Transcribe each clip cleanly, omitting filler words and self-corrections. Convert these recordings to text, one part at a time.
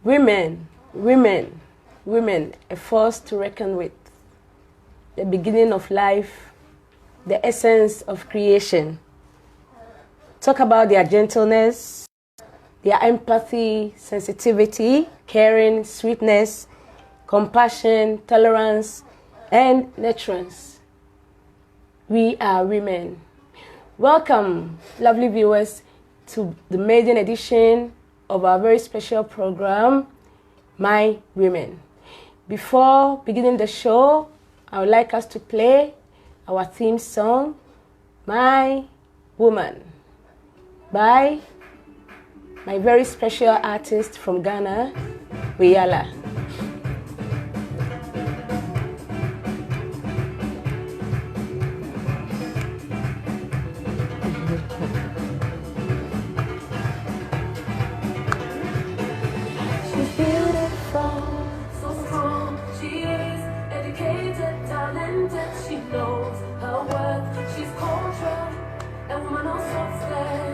Women, women, women, a force to reckon with. The beginning of life, the essence of creation. Talk about their gentleness, their empathy, sensitivity, caring, sweetness, compassion, tolerance, and nurturance. We are women. Welcome, lovely viewers, to the maiden edition of our very special program, My Women. Before beginning the show, I would like us to play our theme song, My Woman, by my very special artist from Ghana, Wiyala.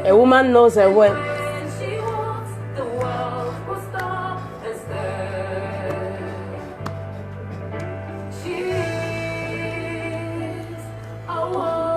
A woman knows her worth. She walks, the world will stop and stare. She's a woman.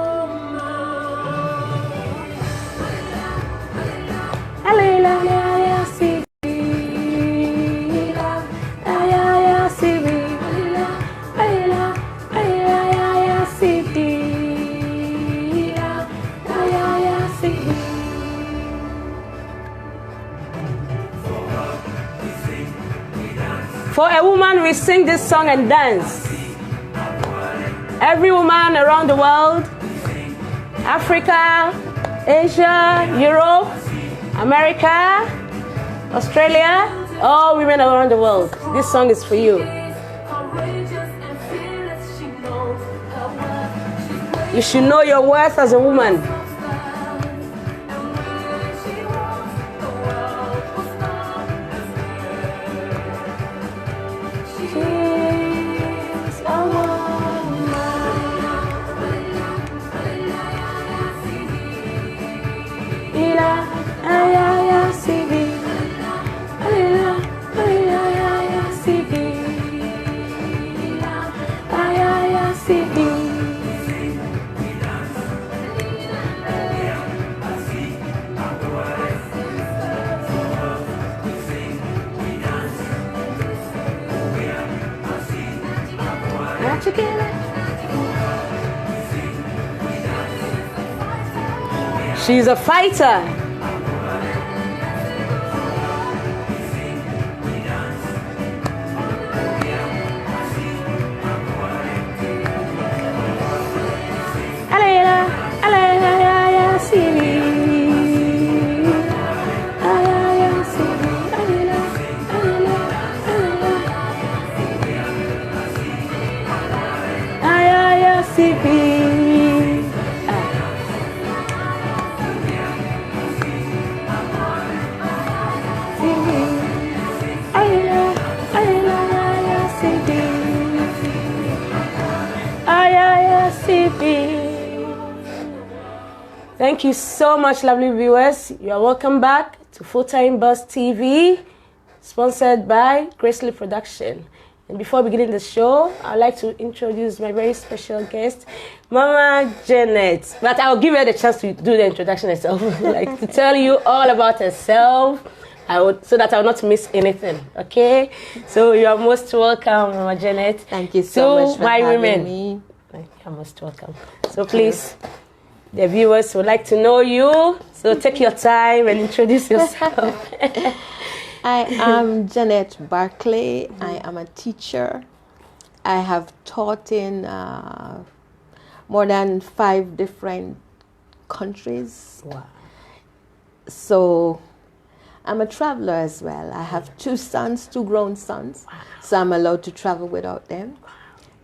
For a woman, we sing this song and dance. Every woman around the world, Africa, Asia, Europe, America, Australia, all women around the world. This song is for you. You should know your worth as a woman. She's a fighter. Thank you so much, lovely viewers. You are welcome back to Full Time Buzz TV, sponsored by Gracely Production. And before beginning the show, I'd like to introduce my very special guest, Mama Janette. But I'll give her the chance to do the introduction herself, like to tell you all about herself, so that I will not miss anything. Okay? So you are most welcome, Mama Janette. Thank you so much for having me. You're most welcome. So please, the viewers would like to know you, so take your time and introduce yourself. I am Janette Barclay. I am a teacher. I have taught in more than 5 different countries. Wow. So I'm a traveler as well. I have 2 sons, 2 grown sons. Wow. So I'm allowed to travel without them. Wow.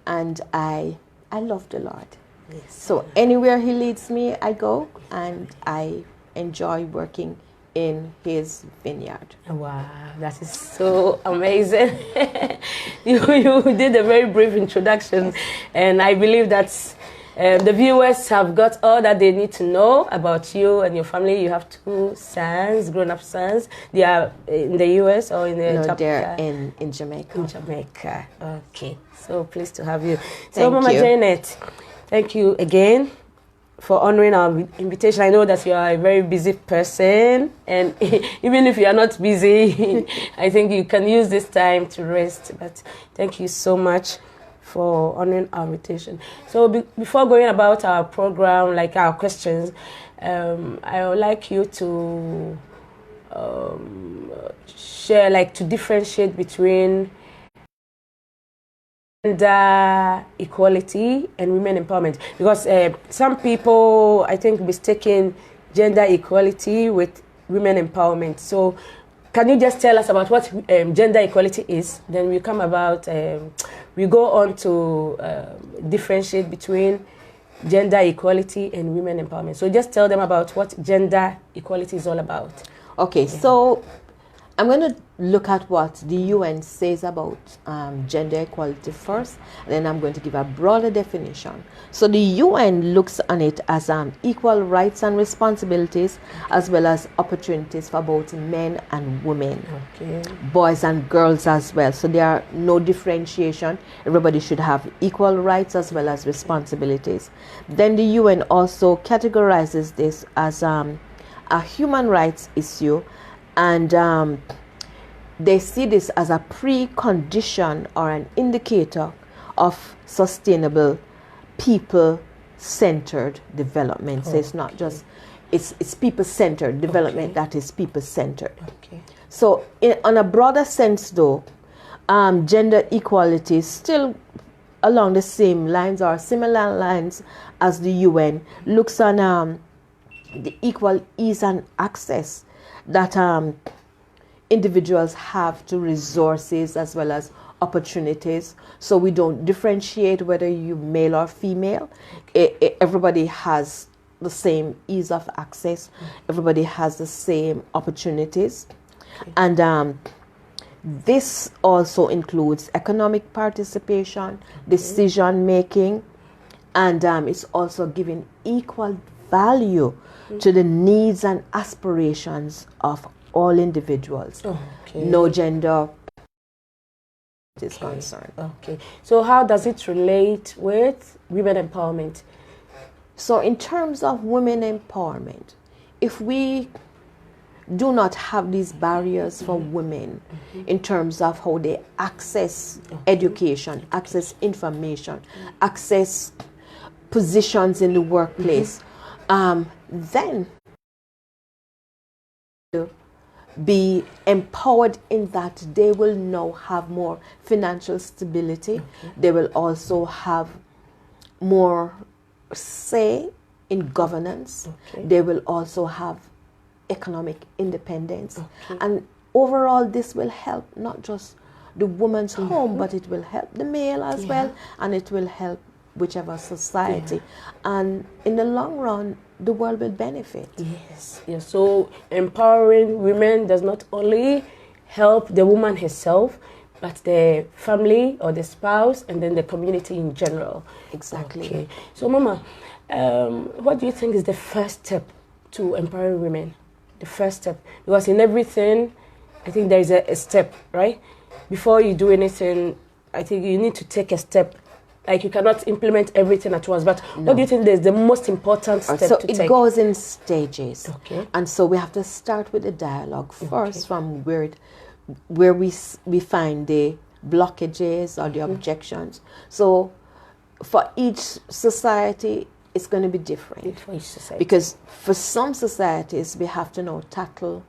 And I love the Lord. Yes. So anywhere He leads me, I go, and I enjoy working in His vineyard. Wow, that is so amazing. you did a very brief introduction, and I believe that's The viewers have got all that they need to know about you and your family. You have 2 sons, grown-up sons. They are in the US or in the No, Jamaica? they're in Jamaica. In Jamaica. Okay. So pleased to have you. So Thank Mama you. Janette, thank you again for honoring our invitation. I know that you are a very busy person, and even if you are not busy, I think you can use this time to rest. But thank you so much for honoring our invitation. So before going about our program, like our questions, I would like you to share, like, to differentiate between gender equality and women empowerment, because some people, I think, mistaken gender equality with women empowerment. So can you just tell us about what gender equality is? Then we come about, we go on to differentiate between gender equality and women empowerment. So just tell them about what gender equality is all about. Okay, so I'm going to look at what the UN says about gender equality first, and then I'm going to give a broader definition. So the UN looks on it as equal rights and responsibilities, as well as opportunities for both men and women, boys and girls as well. So there are no differentiation. Everybody should have equal rights as well as responsibilities. Then the UN also categorizes this as a human rights issue, and they see this as a precondition or an indicator of sustainable people-centered development. So it's not just, it's people-centered development that is people-centered. So on a broader sense though, gender equality is still along the same lines or similar lines as the UN looks on the equal ease and access that individuals have to resources as well as opportunities. So we don't differentiate whether you male or female. Everybody has the same ease of access. Everybody has the same opportunities. And this also includes economic participation, decision making, and it's also giving equal value to the needs and aspirations of all individuals. No gender is concerned. So how does it relate with women empowerment? So in terms of women empowerment, if we do not have these barriers for women in terms of how they access education, access information, access positions in the workplace, then be empowered in that they will now have more financial stability. They will also have more say in governance. They will also have economic independence. And overall, this will help not just the woman's home, but it will help the male as well, and it will help whichever society. And in the long run, the world will benefit. So empowering women does not only help the woman herself, but the family or the spouse, and then the community in general. Exactly. So Mama, what do you think is the first step to empowering women? The first step, because in everything, I think there is a step, right? Before you do anything, I think you need to take a step. Like, you cannot implement everything at once, but what do you think is the most important step to take? So it goes in stages. And so we have to start with the dialogue first, from where we find the blockages or the objections. So for each society, it's going to be different. For each society. Because for some societies, we have to now tackle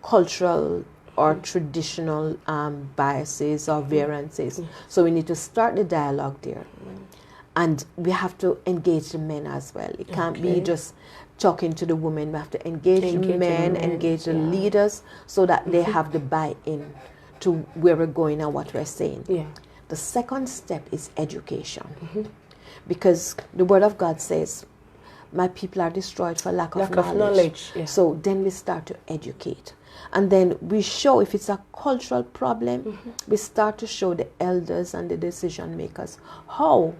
cultural or traditional biases or variances. So we need to start the dialogue there. And we have to engage the men as well. It can't be just talking to the women. We have to engage the men, engage the leaders, so that they have the buy-in to where we're going and what we're saying. The second step is education. Because the Word of God says, my people are destroyed for lack of knowledge. So then we start to educate. And then we show, if it's a cultural problem, we start to show the elders and the decision makers how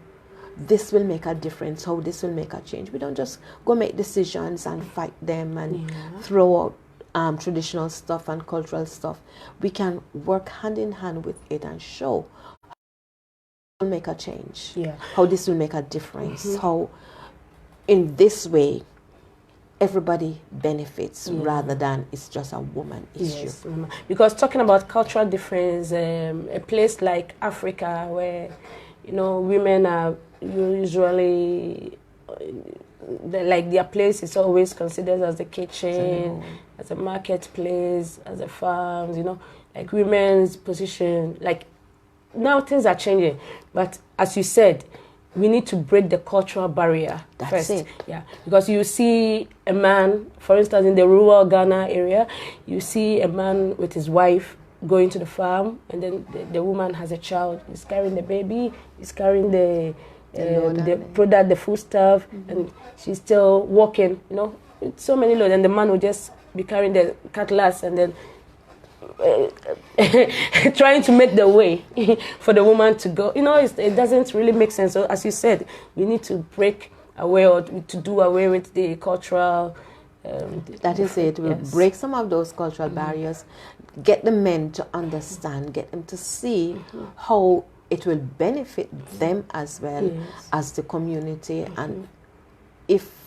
this will make a difference, how this will make a change. We don't just go make decisions and fight them and throw out traditional stuff and cultural stuff. We can work hand in hand with it and show how this will make a change, how this will make a difference, how in this way everybody benefits rather than it's just a woman issue. Yes, because talking about cultural difference, a place like Africa where, you know, women are usually, their place is always considered as the kitchen, as a marketplace, as a farm, you know, like women's position, like now things are changing. But as you said, we need to break the cultural barrier first. It. Yeah, because you see a man, for instance, in the rural Ghana area, you see a man with his wife going to the farm, and then the woman has a child. He's carrying the baby, he's carrying the product, the food stuff, and she's still walking, you know, with so many loads, and the man will just be carrying the cutlass and then trying to make the way for the woman to go. You know, it doesn't really make sense. So as you said, we need to break away or to do away with the cultural... that is it. We'll break some of those cultural barriers, get the men to understand, get them to see how it will benefit them as well as the community. And if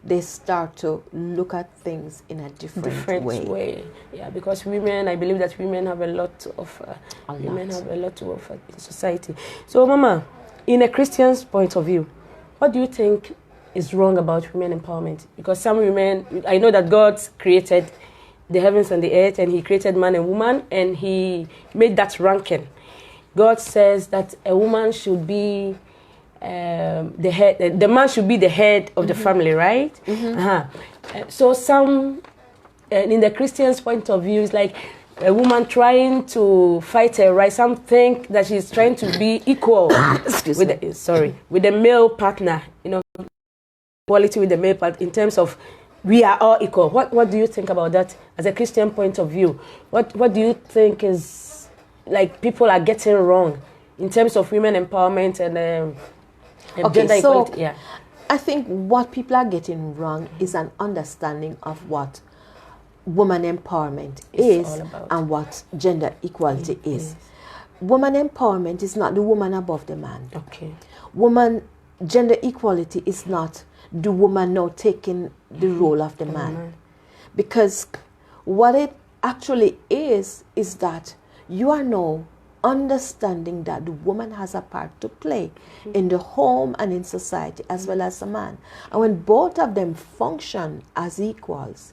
they start to look at things in a different way. Yeah, because women, I believe that women have a lot to offer. Women have a lot to offer in society. So, Mama, in a Christian's point of view, what do you think is wrong about women empowerment? Because some women, I know that God created the heavens and the earth, and He created man and woman, and He made that ranking. God says that a woman should be the head, the man should be the head of the family, right? So some, in the Christian's point of view, it's like a woman trying to fight her right. Some think that she's trying to be equal with the male partner, you know, equality with the male partner in terms of we are all equal. What do you think about that as a Christian point of view? What do you think is like people are getting wrong in terms of women empowerment and gender equality? Yeah. I think what people are getting wrong is an understanding of what woman empowerment is and what gender equality is. Woman empowerment is not the woman above the man. Okay. Gender equality is not the woman now taking the role of the man. Because what it actually is that you are now understanding that the woman has a part to play in the home and in society as well as the man. And when both of them function as equals,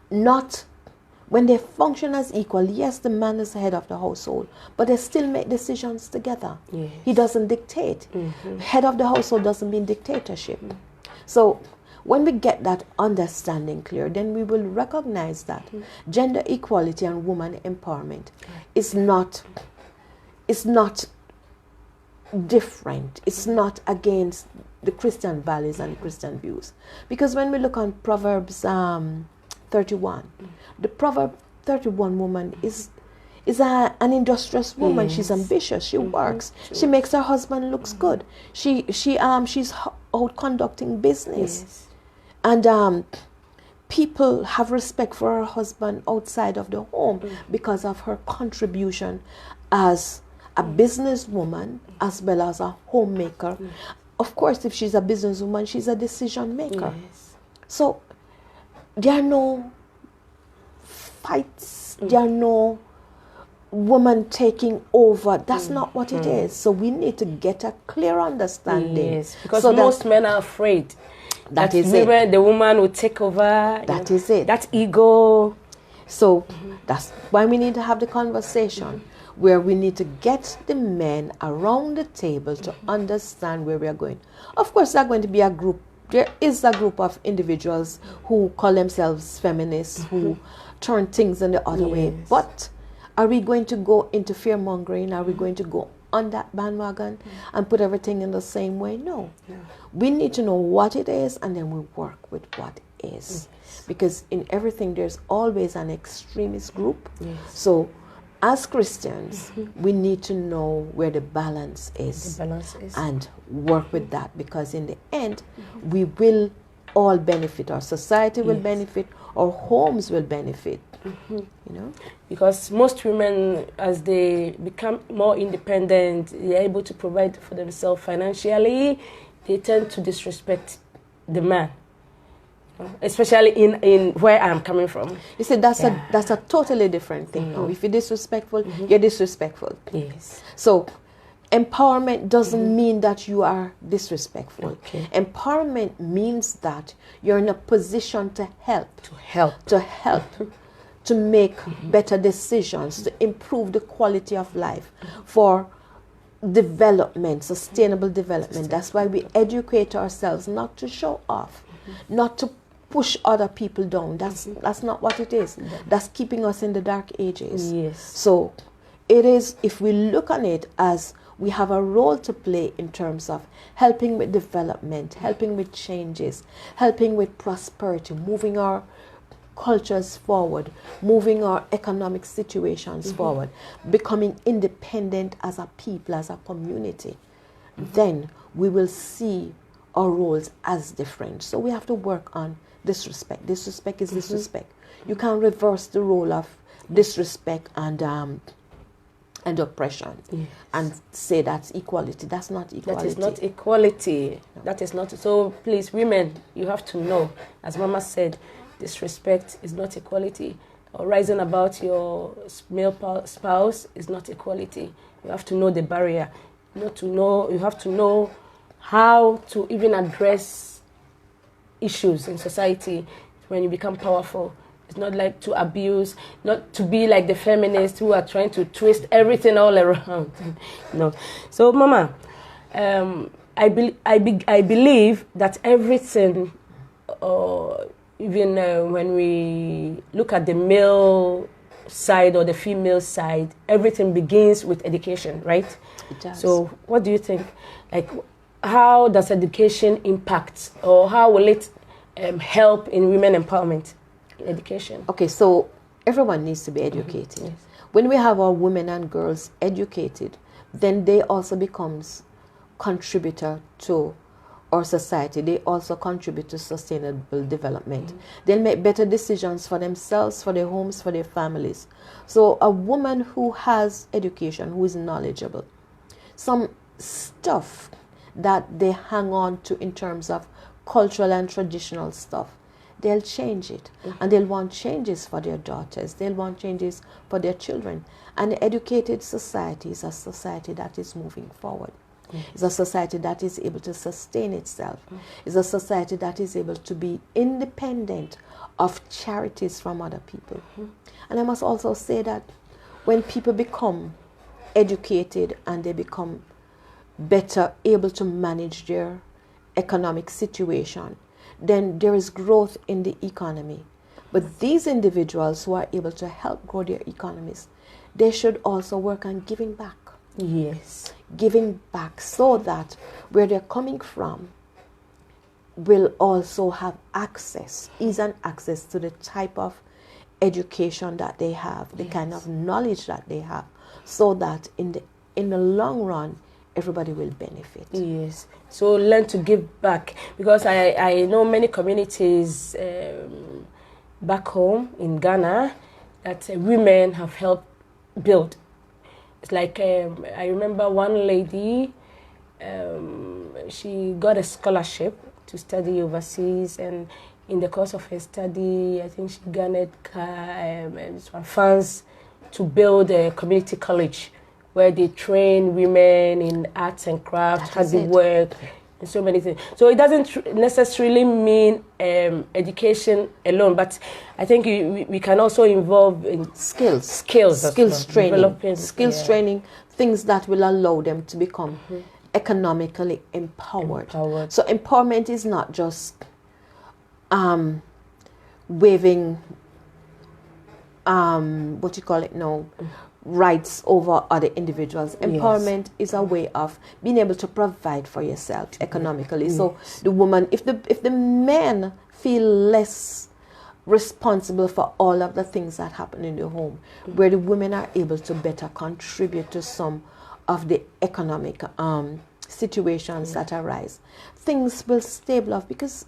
not when they function as equal, yes, the man is the head of the household, but they still make decisions together. Yes. He doesn't dictate. Head of the household doesn't mean dictatorship. So when we get that understanding clear, then we will recognize that gender equality and woman empowerment is not different. It's not against the Christian values and Christian views. Because when we look on Proverbs 31, the Proverb 31 woman is an industrious woman. She's ambitious. She works. She makes her husband looks good. She's out conducting business, and people have respect for her husband outside of the home because of her contribution as a businesswoman as well as a homemaker. Of course, if she's a businesswoman, she's a decision maker. So there are no fights. There are no woman taking over. That's not what it is. So we need to get a clear understanding. Yes, because most men are afraid that the woman will take over. That is it. That ego. So that's why we need to have the conversation where we need to get the men around the table to understand where we are going. Of course, there's going to be a group. There is a group of individuals who call themselves feminists, who turn things in the other way. But are we going to go into fear-mongering? Are we going to go on that bandwagon and put everything in the same way? No. We need to know what it is, and then we work with what is. Because in everything, there's always an extremist group. So as Christians, we need to know where the balance is, and work with that, because in the end, we will all benefit. Our society will benefit, our homes will benefit. You know, because most women, as they become more independent, they're able to provide for themselves financially, they tend to disrespect the man, especially in where I'm coming from. You see, that's a totally different thing now. If you're disrespectful, you're disrespectful. Yes. So empowerment doesn't mean that you are disrespectful. Okay. Empowerment means that you're in a position to help. To make better decisions, to improve the quality of life, for development, sustainable development. That's why we educate ourselves, not to show off, not to push other people down. That's not what it is. That's keeping us in the dark ages. Yes. So it is, if we look on it as we have a role to play in terms of helping with development, helping with changes, helping with prosperity, moving our cultures forward, moving our economic situations forward, becoming independent as a people, as a community, then we will see our roles as different. So we have to work on disrespect. Disrespect is disrespect. You can't reverse the role of disrespect and oppression and say that's equality. That's not equality. That is not equality. No. That is not. So please, women, you have to know, as Mama said, disrespect is not equality. Or rising about your male spouse is not equality. You have to know the barrier. You have to know how to even address issues in society when you become powerful. It's not like to abuse, not to be like the feminists who are trying to twist everything all around. No. So, Mama, I believe that everything, even when we look at the male side or the female side, everything begins with education, right? It does. So what do you think? Like, how does education impact, or how will it help in women empowerment in education? Okay, so everyone needs to be educated. Yes. When we have our women and girls educated, then they also becomes contributor to our society. They also contribute to sustainable development. They'll make better decisions for themselves, for their homes, for their families. So a woman who has education, who is knowledgeable, some stuff that they hang on to in terms of cultural and traditional stuff, they'll change it. And they'll want changes for their daughters. They'll want changes for their children. An educated society is a society that is moving forward. It's a society that is able to sustain itself. It's a society that is able to be independent of charities from other people. And I must also say that when people become educated and they become better able to manage their economic situation, then there is growth in the economy. But these individuals who are able to help grow their economies, they should also work on giving back. Yes. Giving back, so that where they're coming from will also have access, ease and access to the type of education that they have, the kind of knowledge that they have, so that in the long run, everybody will benefit. Yes. So learn to give back, because I know many communities back home in Ghana that women have helped build. It's like, I remember one lady, she got a scholarship to study overseas, and in the course of her study, I think she garnered funds to build a community college where they train women in arts and crafts, handiwork, and so many things. So it doesn't necessarily mean education alone, but I think we can also involve in skills training, training, things that will allow them to become economically empowered. So empowerment is not just waving rights over other individuals. Empowerment is a way of being able to provide for yourself economically. So the woman, if the men feel less responsible for all of the things that happen in the home, where the women are able to better contribute to some of the economic situations that arise, things will stabilize, because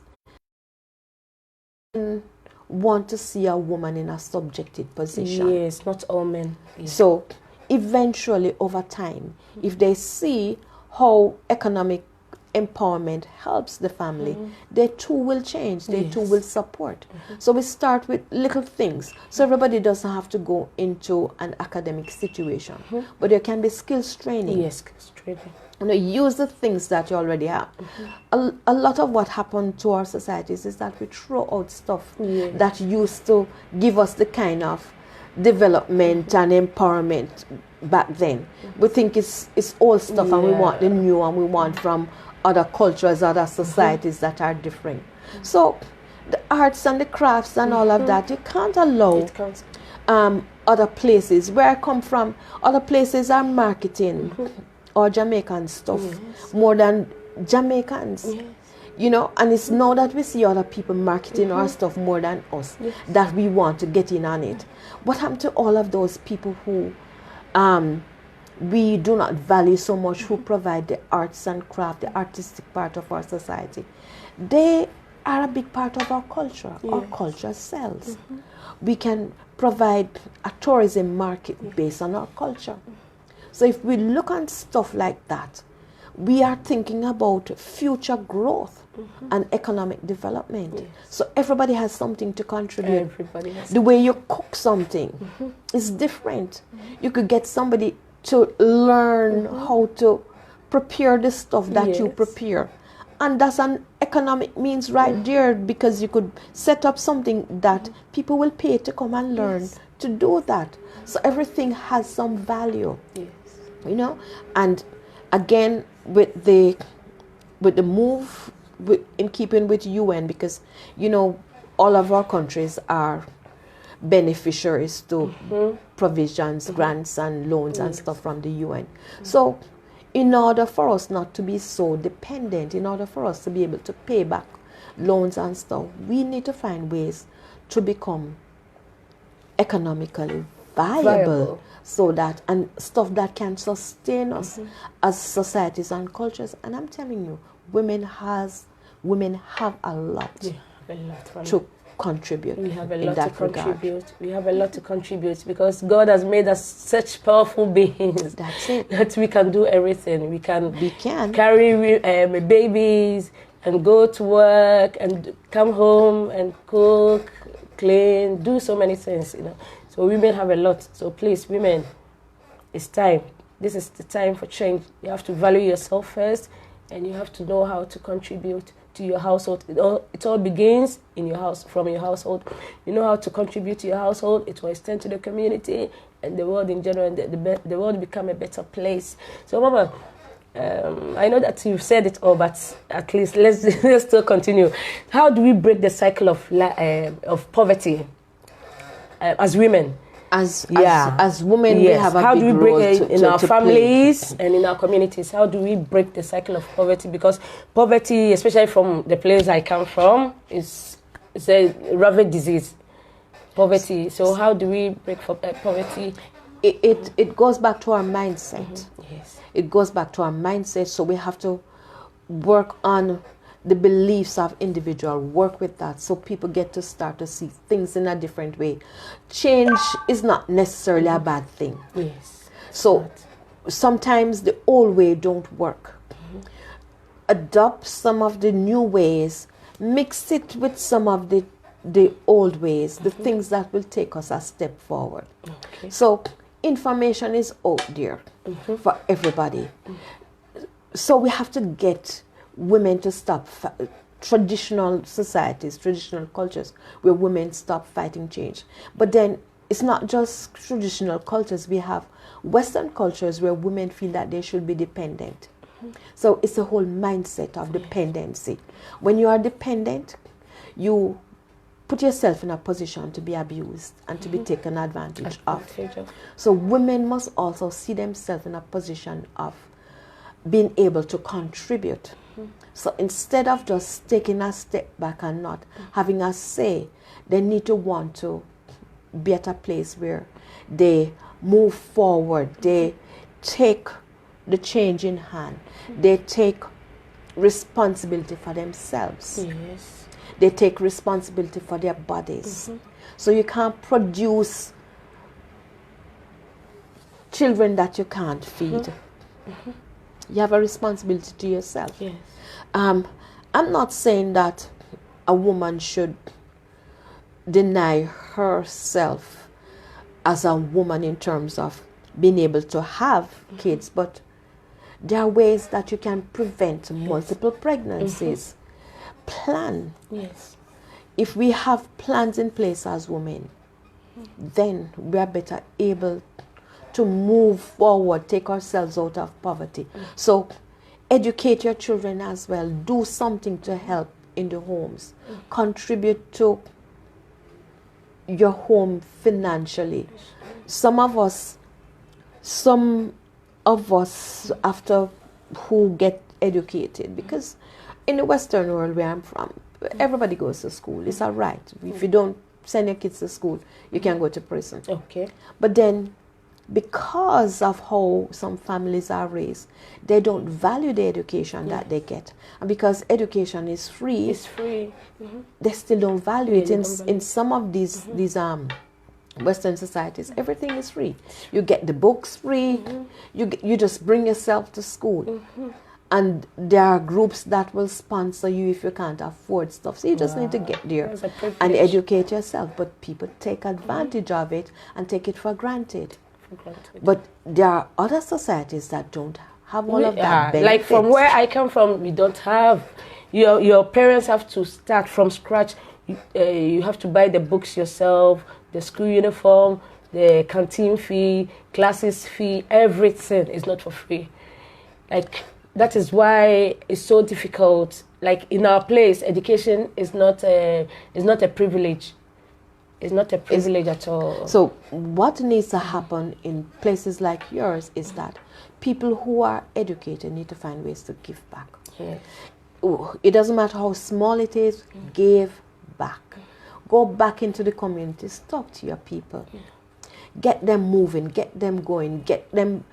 men want to see a woman in a subjected position. Yes, not all men. Yes. So eventually, over time, if they see how economic empowerment helps the family, they too will change, they too will support. So we start with little things, so everybody doesn't have to go into an academic situation, but there can be skills training. Yes, skills training. You know, use the things that you already have. A lot of what happened to our societies is that we throw out stuff that used to give us the kind of development and empowerment back then. We think it's old stuff, and we want the new, and we want from other cultures, other societies that are different. So the arts and the crafts and all of that, you can't allow other places. Where I come from, other places are marketing or Jamaican stuff more than Jamaicans. You know, and it's now that we see other people marketing our stuff more than us that we want to get in on it. What happened to all of those people who we do not value so much, who provide the arts and craft, the artistic part of our society? They are a big part of our culture. Our culture sells. We can provide a tourism market based on our culture. So if we look at stuff like that, we are thinking about future growth and economic development. So everybody has something to contribute. Everybody has the way you cook something is different. You could get somebody to learn how to prepare the stuff that you prepare. And that's an economic means right there, because you could set up something that people will pay to come and learn to do that. So everything has some value. You know, and again, with the move in keeping with UN, because you know all of our countries are beneficiaries to provisions, grants and loans and stuff from the UN. So in order for us not to be so dependent, in order for us to be able to pay back loans and stuff, we need to find ways to become economically viable. So that, and stuff that can sustain us as societies and cultures. And I'm telling you, women have a lot to contribute. We have a in lot that to contribute. regard. We have a lot to contribute, because God has made us such powerful beings. That's it. That we can do everything. We can carry babies and go to work and come home and cook, clean, do so many things, you know. So women have a lot. So please, women, it's time. This is the time for change. You have to value yourself first, and you have to know how to contribute to your household. It all begins in your house, from your household. You know how to contribute to your household, it will extend to the community and the world in general, and the world will become a better place. So, Mama, I know that you've said it all, but at least let's still continue. How do we break the cycle of poverty as women? As women, we have a big role in our families and in our communities. How do we break the cycle of poverty? Because poverty, especially from the place I come from, is a ravaged disease. Poverty. So how do we break poverty? It goes back to our mindset. Yes. It goes back to our mindset. So we have to work on the beliefs of individual, work with that, so people get to start to see things in a different way. Change is not necessarily a bad thing. Yes. So sometimes the old way don't work. Adopt some of the new ways, mix it with some of the old ways, the things that will take us a step forward. So information is out there for everybody. So we have to get women to stop traditional societies, traditional cultures where women stop fighting change. But then it's not just traditional cultures. We have Western cultures where women feel that they should be dependent. So it's a whole mindset of dependency. When you are dependent, you put yourself in a position to be abused and to be taken advantage of. So women must also see themselves in a position of being able to contribute So instead of just taking a step back and not having a say, they need to want to be at a place where they move forward, they take the change in hand, they take responsibility for themselves. Yes. They take responsibility for their bodies. So you can't produce children that you can't feed. You have a responsibility to yourself. Yes. I'm not saying that a woman should deny herself as a woman in terms of being able to have kids, but there are ways that you can prevent multiple pregnancies. Plan. Yes. If we have plans in place as women, then we are better able to move forward, take ourselves out of poverty. So educate your children as well. Do something to help in the homes. Contribute to your home financially. Some of us after who get educated, because in the Western world where I'm from, everybody goes to school. It's all right. If you don't send your kids to school, you can go to prison. Okay. But then, because of how some families are raised, they don't value the education that they get. And because education is free, It's free. they still don't value Yeah, it. they In, don't value in some of these Western societies, everything is free. You get the books free. You just bring yourself to school. And there are groups that will sponsor you if you can't afford stuff. So you just need to get there That's a and privilege. educate yourself. But people take advantage of it and take it for granted. For granted. But there are other societies that don't have all of that benefit. Like from where I come from, we don't have. Your parents have to start from scratch. You have to buy the books yourself, the school uniform, the canteen fee, classes fee, everything is not for free. Like that is why it's so difficult. Like in our place, education is not a privilege. It's not a privilege at all. So what needs to happen in places like yours is that people who are educated need to find ways to give back. Yes. It doesn't matter how small it is, give back. Go back into the communities, talk to your people. Get them moving, get them going, get them.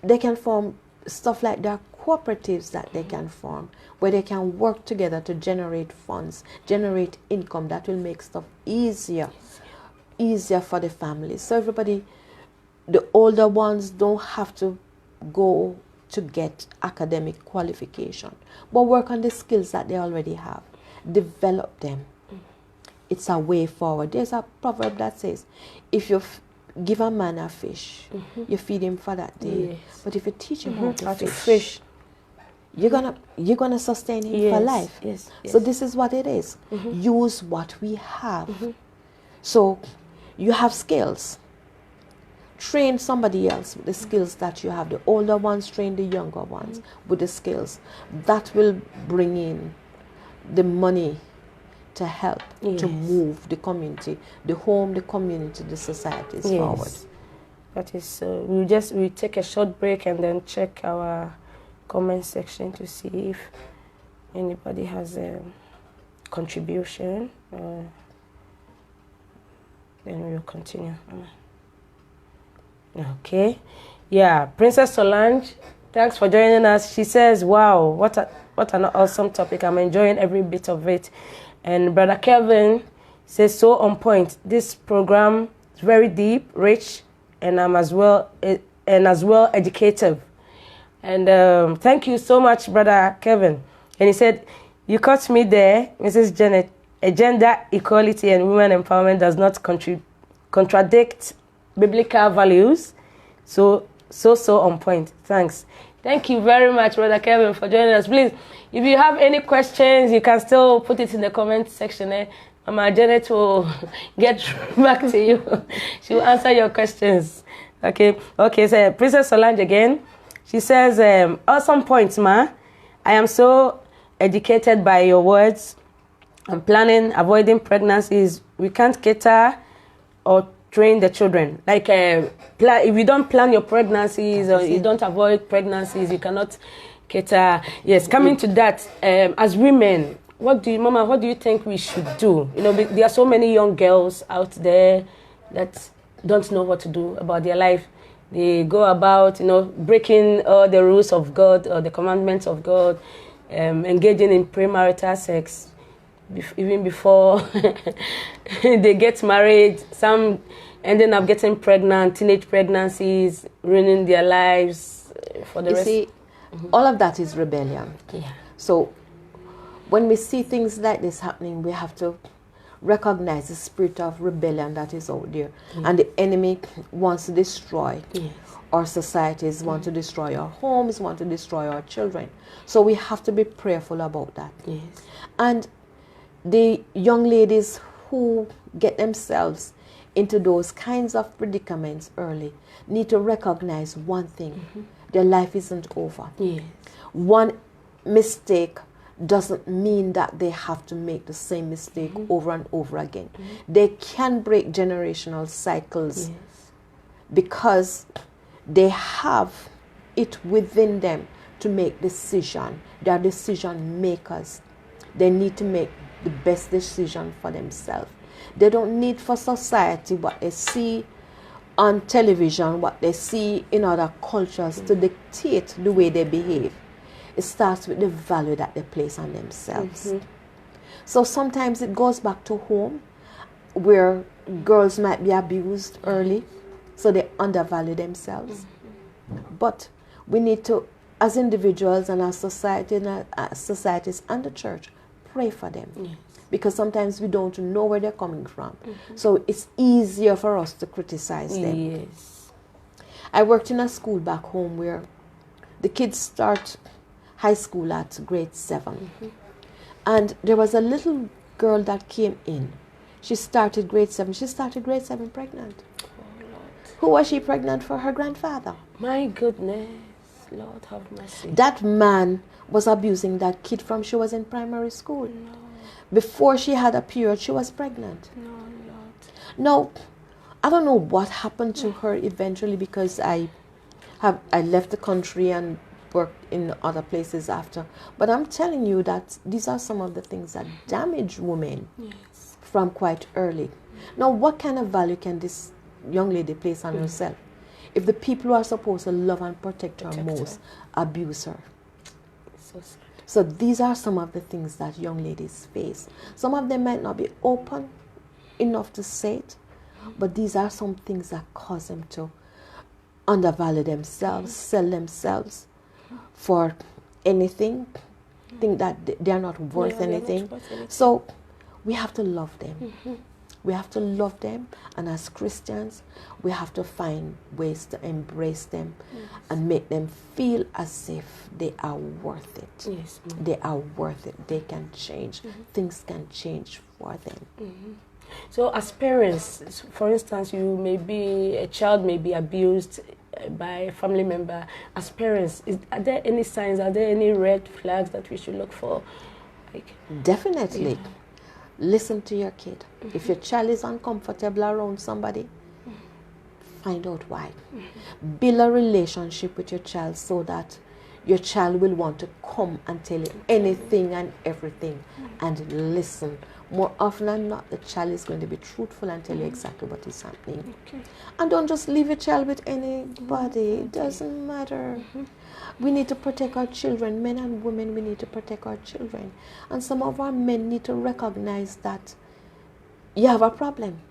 They can form stuff like there are cooperatives that they can form where they can work together to generate funds, generate income that will make stuff easier for the families. So everybody, the older ones don't have to go to get academic qualification, but work on the skills that they already have. Develop them. It's a way forward. There's a proverb that says, if you give a man a fish, you feed him for that day. Yes. But if you teach him how How to to fish, you're gonna sustain him for life. Yes. So this is what it is. Use what we have. So you have skills. Train somebody else with the skills that you have. The older ones train the younger ones with the skills. That will bring in the money to help to move the community, the home, the community, the societies forward. That is, we'll take a short break and then check our comment section to see if anybody has a contribution. Then we'll continue. Okay. Yeah, Princess Solange, thanks for joining us. She says, wow, what an awesome topic. I'm enjoying every bit of it. And Brother Kevin says, so on point. This program is very deep, rich, and as well educative. And thank you so much, Brother Kevin. And he said, you caught me there, Mrs. Janette. Gender equality and women empowerment does not contradict biblical values. So on point. Thanks. Thank you very much, Brother Kevin, for joining us. Please, if you have any questions, you can still put it in the comment section. Mama Janet will get back to you. She will answer your questions. Okay, so Princess Solange again. She says, awesome points, ma. I am so educated by your words. I'm planning, avoiding pregnancies. We can't cater or train the children. Like, if you don't plan your pregnancies or you don't avoid pregnancies, you cannot Keta, yes, coming to that, as women, Mama, what do you think we should do? You know, there are so many young girls out there that don't know what to do about their life. They go about, you know, breaking all the rules of God or the commandments of God, engaging in premarital sex, even before they get married. Some ending up getting pregnant, teenage pregnancies, ruining their lives for the rest. You see, all of that is rebellion. Yeah. So when we see things like this happening, we have to recognize the spirit of rebellion that is out there. And the enemy wants to destroy our societies, want to destroy our homes, want to destroy our children. So we have to be prayerful about that. Yes. And the young ladies who get themselves into those kinds of predicaments early need to recognize one thing. Their life isn't over. Yes. One mistake doesn't mean that they have to make the same mistake over and over again. They can break generational cycles because they have it within them to make decision. They are decision makers. They need to make the best decision for themselves. They don't need for society what they see on television, what they see in other cultures to dictate the way they behave. It starts with the value that they place on themselves. So sometimes it goes back to home where girls might be abused early, so they undervalue themselves. But we need to, as individuals and as society and as societies and the church, pray for them. Because sometimes we don't know where they're coming from. So it's easier for us to criticize them. Yes. I worked in a school back home where the kids start high school at grade 7. And there was a little girl that came in. She started grade 7. She started grade 7 pregnant. Oh, Lord. Who was she pregnant for? Her grandfather. My goodness. Lord have mercy. That man was abusing that kid from she was in primary school. No. Before she had a period, she was pregnant. No, Lord. Now, I don't know what happened to her eventually because I left the country and worked in other places after. But I'm telling you that these are some of the things that damage women from quite early. Now, what kind of value can this young lady place on herself if the people who are supposed to love and protect her most abuse her? So sad. So these are some of the things that young ladies face. Some of them might not be open enough to say it, but these are some things that cause them to undervalue themselves, sell themselves for anything, think that they are not worth anything. So we have to love them. We have to love them, and as Christians, we have to find ways to embrace them and make them feel as if they are worth it. Yes. They are worth it. They can change. Things can change for them. So as parents, for instance, a child may be abused by a family member. As parents, are there any signs, are there any red flags that we should look for? Definitely. Listen to your kid. If your child is uncomfortable around somebody, find out why. Build a relationship with your child so that your child will want to come and tell you anything and everything and listen. More often than not, the child is going to be truthful and tell you exactly what is happening. And don't just leave your child with anybody. It doesn't matter. We need to protect our children. Men and women, we need to protect our children. And some of our men need to recognize that you have a problem.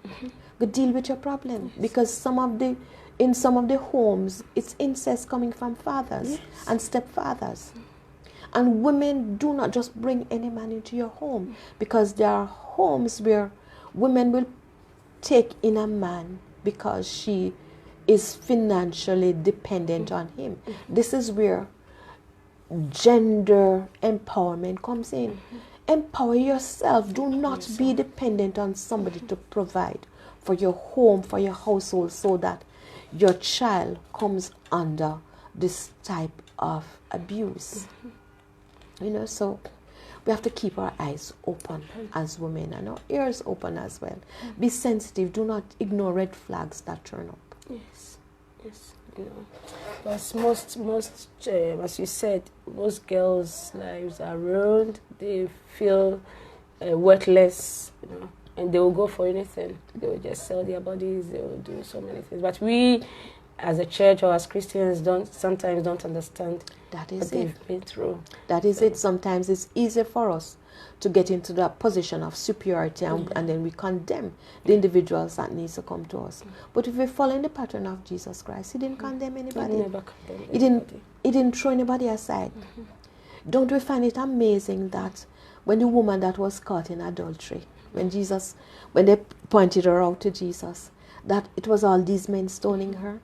Go deal with your problem. Because in some of the homes, it's incest coming from fathers and stepfathers. And women do not just bring any man into your home, because there are homes where women will take in a man because she is financially dependent on him. This is where gender empowerment comes in. Empower yourself. Do not be dependent on somebody to provide for your home, for your household, so that your child comes under this type of abuse. You know, so we have to keep our eyes open as women and our ears open as well. Be sensitive. Do not ignore red flags that turn up. Yes, yes. you know, because most as you said, most girls' lives are ruined. They feel worthless, you know, and they will go for anything. They will just sell their bodies. They will do so many things. But we, as a church or as Christians, sometimes don't understand That is what it. they've been through. That is it. Sometimes it's easier for us to get into that position of superiority and then we condemn the individuals that needs to come to us. But if we follow in the pattern of Jesus Christ, he didn't condemn anybody. He never condemned He didn't throw anybody aside. Don't we find it amazing that when the woman that was caught in adultery, when they pointed her out to Jesus, that it was all these men stoning her?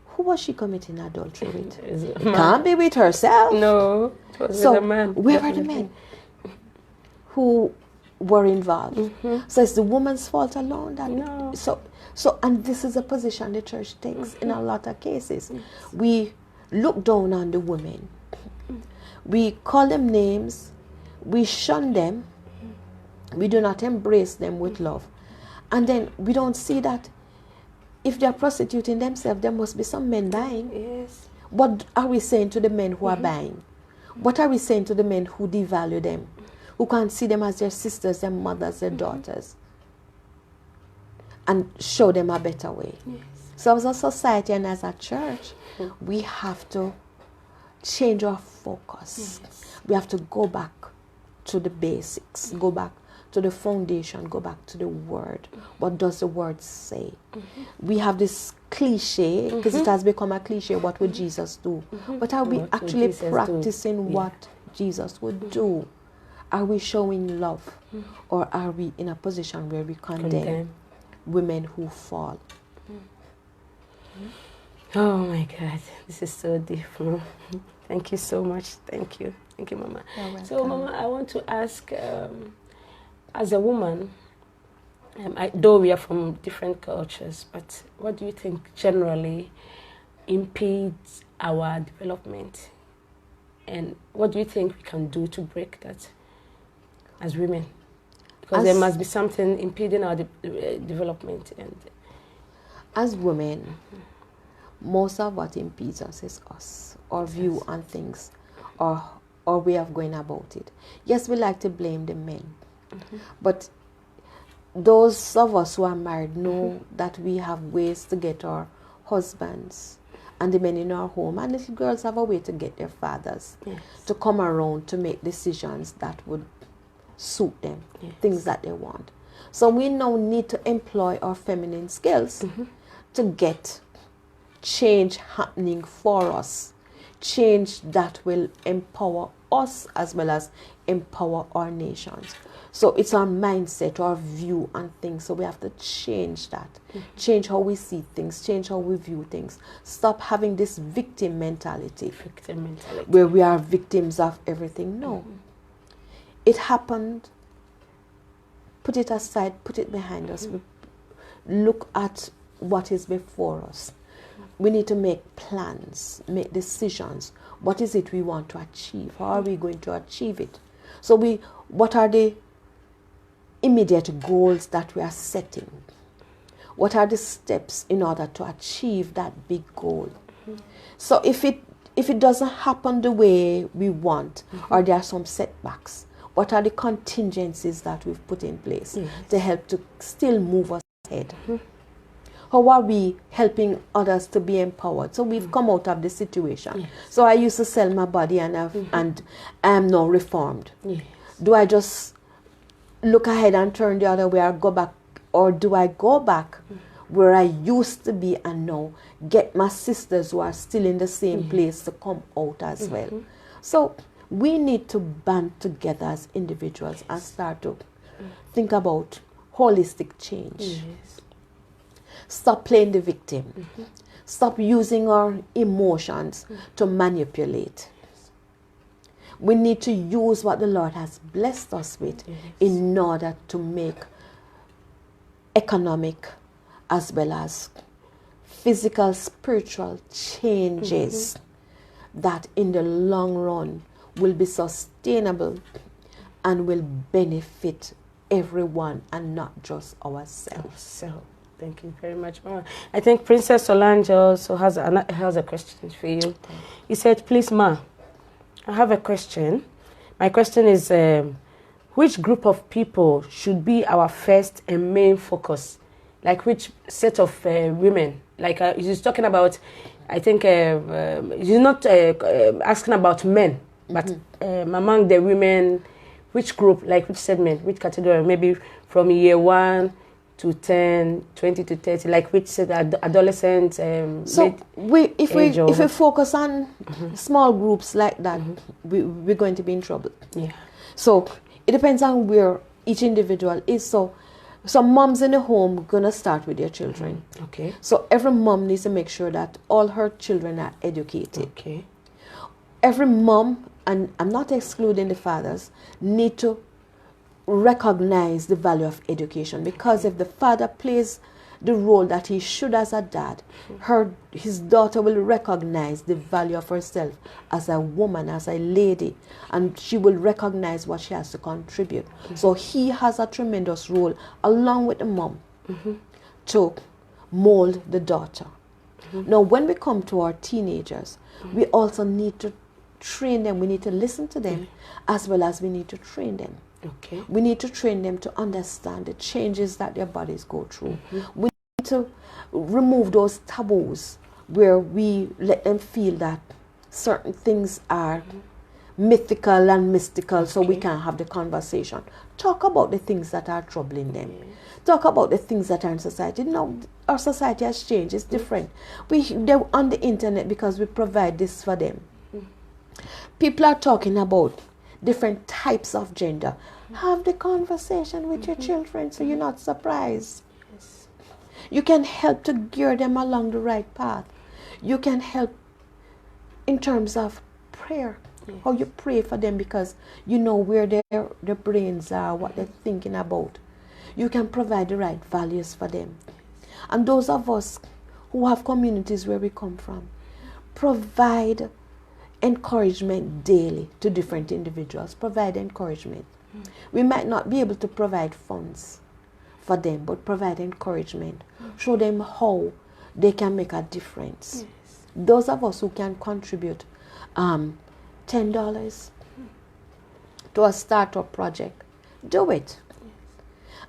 Who was she committing adultery with? It can't be with herself. No, it was So with a man. where were the men who were involved? So it's the woman's fault alone. No. So and this is a position the church takes in a lot of cases. We look down on the women. We call them names. We shun them. We do not embrace them with love. And then we don't see that if they are prostituting themselves, there must be some men buying. Yes. What are we saying to the men who are buying? What are we saying to the men who devalue them? Who can't see them as their sisters, their mothers, their daughters? And show them a better way. Yes. So as a society and as a church, we have to change our focus. We have to go back to the basics, go back to the foundation, go back to the word. What does the word say? We have this cliche, because it has become a cliche, what would Jesus do? But are we What would actually Jesus do? practicing what Jesus would do? Are we showing love? Or are we in a position where we condemn women who fall? Oh my God, this is so deep, Mama. Thank you so much. Thank you, Mama. So, Mama, I want to ask, as a woman, though we are from different cultures, but what do you think generally impedes our development? And what do you think we can do to break that as women? Because there must be something impeding our development. And as women, most of what impedes us is us, our view on things, our way of going about it. Yes, we like to blame the men, but those of us who are married know that we have ways to get our husbands and the men in our home, and little girls have a way to get their fathers to come around to make decisions that would suit them, things that they want. So we now need to employ our feminine skills to get change happening for us, change that will empower us as well as empower our nations. So it's our mindset, our view on things. So we have to change that, change how we see things, change how we view things. Stop having this victim mentality, where we are victims of everything. No, it happened. Put it aside, put it behind us. Look at what is before us. We need to make plans, make decisions. What is it we want to achieve? How are we going to achieve it? So what are the immediate goals that we are setting? What are the steps in order to achieve that big goal? So if it doesn't happen the way we want, or there are some setbacks, what are the contingencies that we've put in place to help to still move us ahead? How are we helping others to be empowered? So we've come out of the situation. So I used to sell my body and I am now reformed. Do I just look ahead and turn the other way or go back? Or do I go back where I used to be and now get my sisters who are still in the same place to come out as well? So we need to band together as individuals and start to think about holistic change. Stop playing the victim. Stop using our emotions to manipulate. We need to use what the Lord has blessed us with in order to make economic as well as physical, spiritual changes that in the long run will be sustainable and will benefit everyone and not just ourselves. Thank you very much, Mama. I think Princess Solange also has a question for you. He said, please, Ma, I have a question. My question is, which group of people should be our first and main focus? Like which set of women? Like he's talking about, I think he's not asking about men, but among the women, which group, like which segment, which category, maybe from year 1 to 10, 20 to 30, like which set, adolescents, so if we focus on small groups like that, we're going to be in trouble. Yeah. So it depends on where each individual is. So some moms in the home gonna start with their children. Okay. So every mom needs to make sure that all her children are educated. Okay. Every mom, and I'm not excluding the fathers, need to recognize the value of education, because if the father plays the role that he should as a dad, his daughter will recognize the value of herself as a woman, as a lady, and she will recognize what she has to contribute. So he has a tremendous role along with the mom to mold the daughter. Now when we come to our teenagers, we also need to train them. We need to listen to them as well as we need to train them. Okay. We need to train them to understand the changes that their bodies go through. We need to remove those taboos where we let them feel that certain things are mythical and mystical, so we can't have the conversation. Talk about the things that are troubling them. Talk about the things that are in society. No, our society has changed. It's different. They're on the internet because we provide this for them. People are talking about different types of gender. Have the conversation with your children so you're not surprised. Yes. You can help to gear them along the right path. You can help in terms of prayer. How you pray for them, because you know where their brains are, what they're thinking about. You can provide the right values for them. And those of us who have communities where we come from, provide encouragement daily to different individuals. Provide encouragement. We might not be able to provide funds for them, but provide encouragement. Show them how they can make a difference. Those of us who can contribute $10 to a startup project, do it.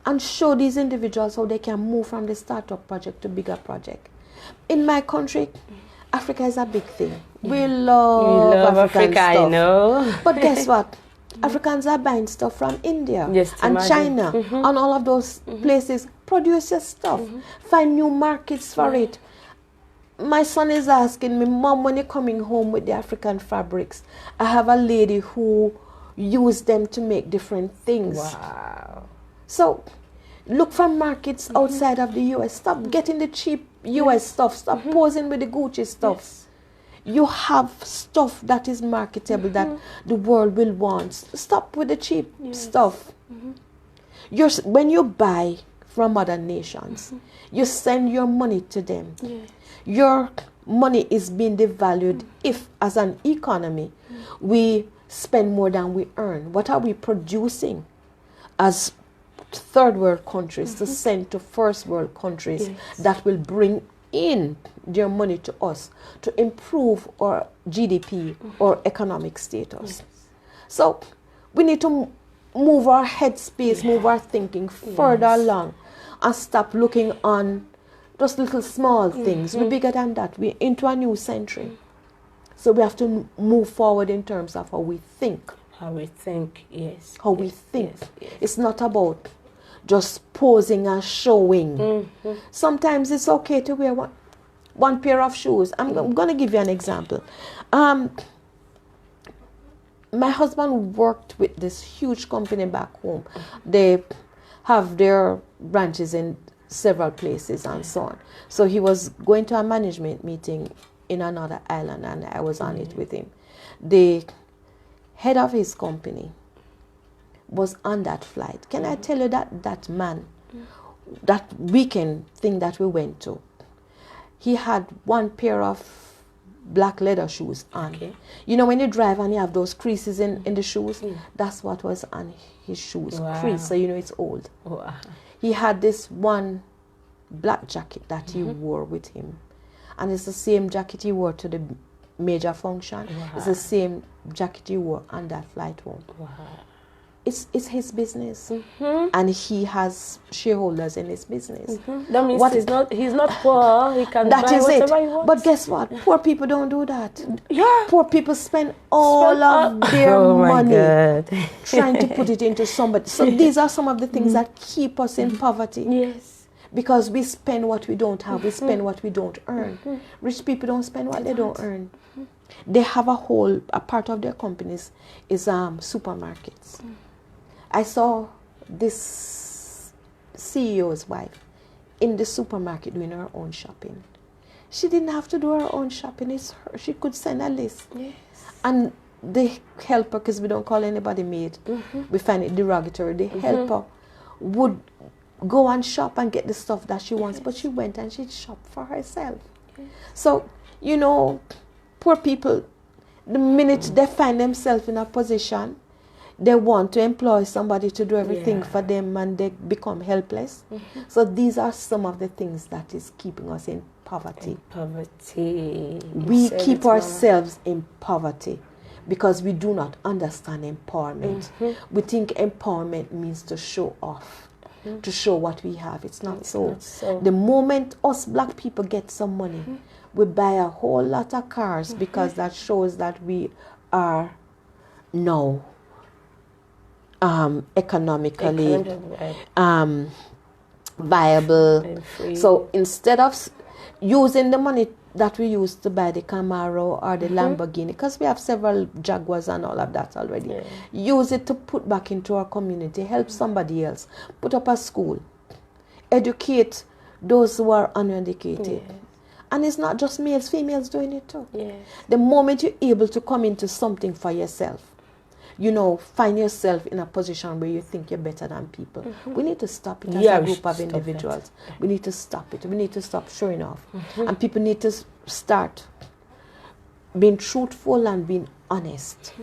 And show these individuals how they can move from the startup project to bigger project. In my country, Africa is a big thing. We love African stuff. I know. But guess what? Africans are buying stuff from India and China and all of those places. Produce your stuff. Find new markets for it. My son is asking me, Mom, when you're coming home with the African fabrics, I have a lady who used them to make different things. Wow. So look for markets outside of the US. Stop getting the cheap US stuff. Stop posing with the Gucci stuff. You have stuff that is marketable that the world will want. Stop with the cheap stuff. When you buy from other nations, you send your money to them. Your money is being devalued if, as an economy, we spend more than we earn. What are we producing as third world countries to send to first world countries that will bring in their money to us to improve our GDP or economic status? So we need to move our headspace, move our thinking further along, and stop looking on just little small things. We're bigger than that. We're into a new century. So we have to move forward in terms of how we think. How we think, yes. How we think. It's not about just posing and showing. Sometimes it's okay to wear one pair of shoes. I'm going to give you an example. My husband worked with this huge company back home. They have their branches in several places and so on. So he was going to a management meeting in another island, and I was on it with him. The head of his company was on that flight. Can I tell you that man, that weekend thing that we went to, he had one pair of black leather shoes on. You know when you drive and you have those creases in the shoes? That's what was on his shoes, crease, so you know it's old. He had this one black jacket that he wore with him. And it's the same jacket he wore to the major function. It's the same jacket he wore on that flight home. It's his business, and he has shareholders in his business. That means he's not poor. He can buy whatever he wants. But guess what? Poor people don't do that. Yeah. Poor people spend all of their money trying to put it into somebody. So these are some of the things that keep us in poverty. Yes. Because we spend what we don't have. We spend what we don't earn. Rich people don't spend what they don't earn. They have a part of their companies is supermarkets. I saw this CEO's wife in the supermarket doing her own shopping. She didn't have to do her own shopping. It's her. She could send a list. Yes. And the helper, because we don't call anybody maid, we find it derogatory. The helper would go and shop and get the stuff that she wants, but she went and she shopped for herself. So, you know, poor people, the minute they find themselves in a position, they want to employ somebody to do everything for them, and they become helpless. So these are some of the things that is keeping us in poverty. We keep ourselves in poverty because we do not understand empowerment. We think empowerment means to show off, to show what we have. It's not so. The moment us black people get some money, we buy a whole lot of cars because that shows that we are now economically viable. So instead of using the money that we use to buy the Camaro or the Lamborghini, because we have several Jaguars and all of that already, use it to put back into our community, help somebody else, put up a school, educate those who are uneducated. And it's not just males, females doing it too. The moment you're able to come into something for yourself, you know, find yourself in a position where you think you're better than people. We need to stop it as a group of individuals. We need to stop it. We need to stop showing off. And people need to start being truthful and being honest.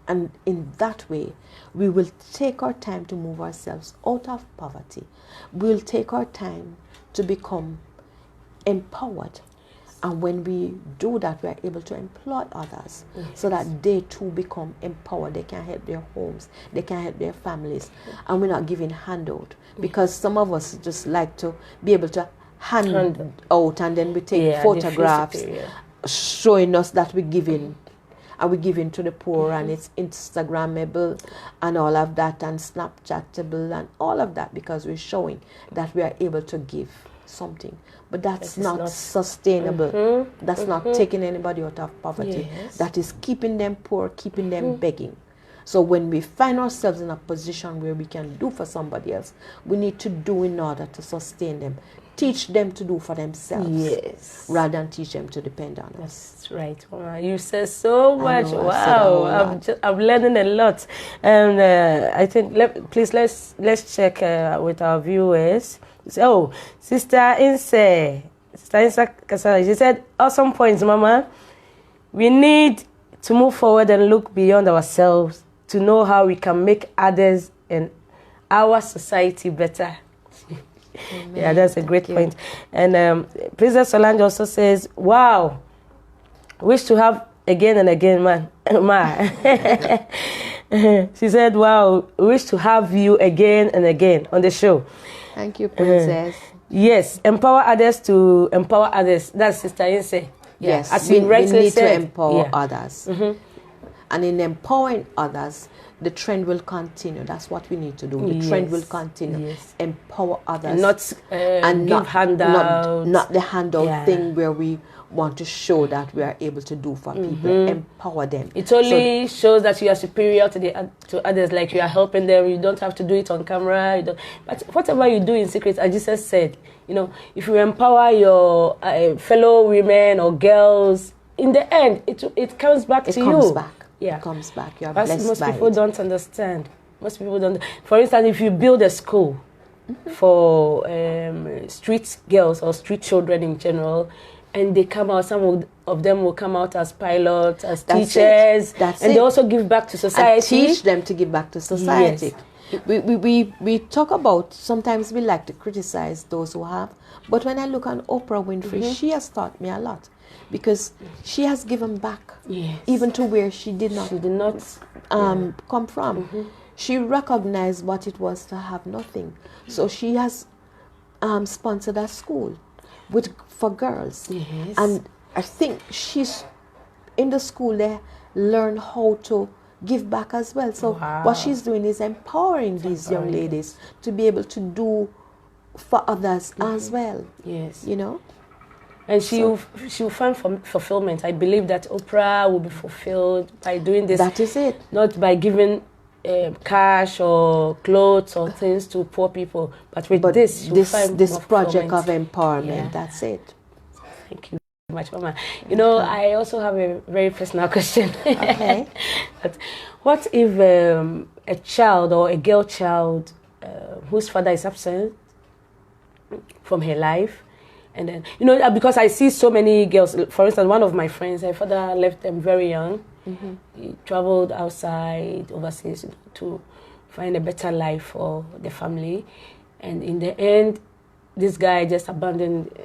And in that way, we will take our time to move ourselves out of poverty. We will take our time to become empowered. And when we do that, we are able to employ others so that they too become empowered. They can help their homes, they can help their families. And we're not giving handout, because some of us just like to be able to hand out, and then we take photographs showing us that we're giving. And we're giving to the poor, and it's Instagrammable and all of that, and Snapchatable and all of that, because we're showing that we are able to give something. But that's not sustainable. That's not taking anybody out of poverty. That is keeping them poor, keeping them begging. So when we find ourselves in a position where we can do for somebody else, we need to do in order to sustain them. Teach them to do for themselves, rather than teach them to depend on us. That's right. Wow, you said so much. Wow, I'm learning a lot. And I think let's check with our viewers. So, Sister Inse Kasala, she said, awesome points, Mama. We need to move forward and look beyond ourselves to know how we can make others and our society better. Yeah, that's a great point. And Princess Solange also says, wow, wish to have again and again, man. She said, wow, wish to have you again and again on the show. Thank you, Princess. Yes, empower others to empower others. That's Sister Inse. Yes, as we need said, to empower others. And in empowering others, the trend will continue. That's what we need to do. The trend will continue. Empower others. And not give handouts. Not the handout thing where we want to show that we are able to do for people. Empower them. It only shows that you are superior to others, like you are helping them. You don't have to do it on camera. But whatever you do in secret, as Jesus said, you know, if you empower your fellow women or girls, in the end, it comes back to you. It comes back. Yeah. It comes back. You are blessed most by people it. don't understand. Most people don't. For instance, if you build a school for street girls or street children in general, and they come out, some of them will come out as pilots, as teachers, and they also give back to society. And teach them to give back to society. we talk about, sometimes we like to criticize those who have, but when I look on Oprah Winfrey, she has taught me a lot, because she has given back, even to where she did not come from. She recognized what it was to have nothing. So she has sponsored a school for girls. And I think she's in the school there learn how to give back as well. So what she's doing is empowering these young ladies to be able to do for others as well. You know? And she'll find fulfillment. I believe that Oprah will be fulfilled by doing this. That is it. Not by giving cash or clothes or things to poor people, but with this project of empowerment. That's it. Thank you very much, Mama. You know, I also have a very personal question. Okay. But what if a child or a girl child whose father is absent from her life, and then, you know, because I see so many girls, for instance, one of my friends, her father left them very young. He traveled outside, overseas, to find a better life for the family. And in the end, this guy just abandoned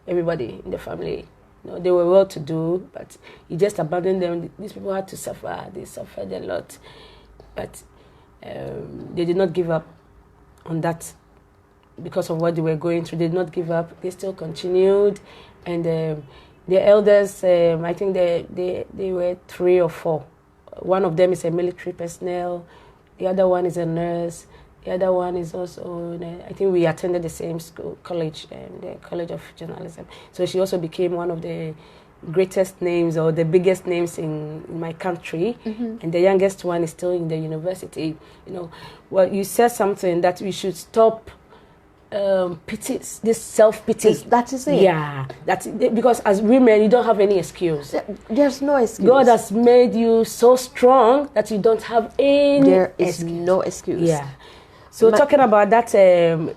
everybody in the family. You know, they were well-to-do, but he just abandoned them. These people had to suffer. They suffered a lot. But they did not give up on that. Because of what they were going through, they did not give up. They still continued. And the elders, I think they were 3 or 4. One of them is a military personnel. The other one is a nurse. The other one is also, I think we attended the same college, the College of Journalism. So she also became one of the greatest names or the biggest names in my country. And the youngest one is still in the university. You know, well, you said something that we should stop pity, this self-pity. That is it. Yeah, that's it, because as women, you don't have any excuse. There's no excuse. God has made you so strong that you don't have any There is no excuse. Yeah. So talking about that